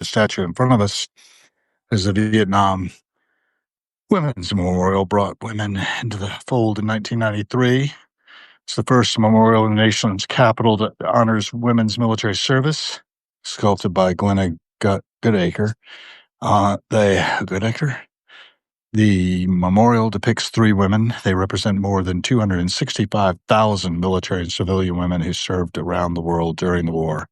The statue in front of us is the Vietnam Women's Memorial, brought women into the fold in 1993. It's the first memorial in the nation's capital that honors women's military service, sculpted by Glenna Goodacre. The memorial depicts three women. They represent more than 265,000 military and civilian women who served around the world during the war.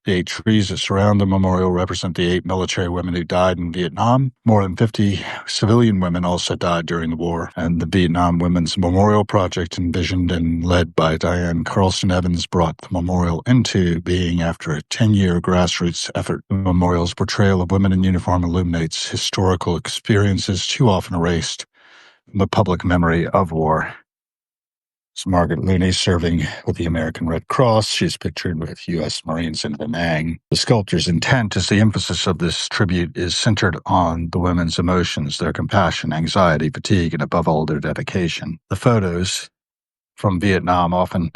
The 8 trees that surround the memorial represent the 8 military women who died in Vietnam. More than 50 civilian women also died during the war. And the Vietnam Women's Memorial Project, envisioned and led by Diane Carlson Evans, brought the memorial into being after a 10-year grassroots effort. The memorial's portrayal of women in uniform illuminates historical experiences too often erased from the public memory of war. It's Margaret Looney serving with the American Red Cross. She's pictured with U.S. Marines in Da Nang. The sculptor's intent is the emphasis of this tribute is centered on the women's emotions, their compassion, anxiety, fatigue, and above all, their dedication. The photos from Vietnam often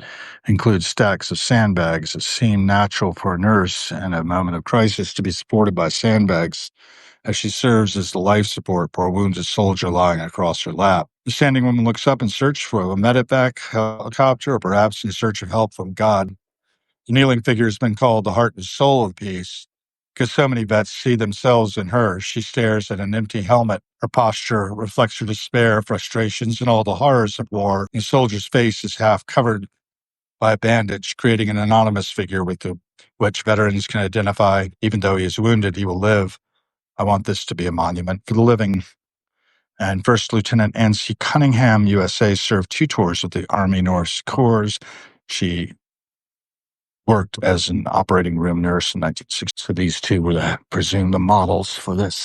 include stacks of sandbags. It seemed natural for a nurse in a moment of crisis to be supported by sandbags as she serves as the life support for a wounded soldier lying across her lap. The standing woman looks up in search for a medevac helicopter, or perhaps in search of help from God. The kneeling figure has been called the heart and soul of peace because so many vets see themselves in her. She stares at an empty helmet. Her posture reflects her despair, frustrations, and all the horrors of war. The soldier's face is half covered by a bandage, creating an anonymous figure with which veterans can identify. Even though he is wounded, he will live. I want this to be a monument for the living. And First Lieutenant Nancy Cunningham, USA, served 2 tours with the Army North Corps. She worked as an operating room nurse in 1960. So these two were, presumed, the models for this.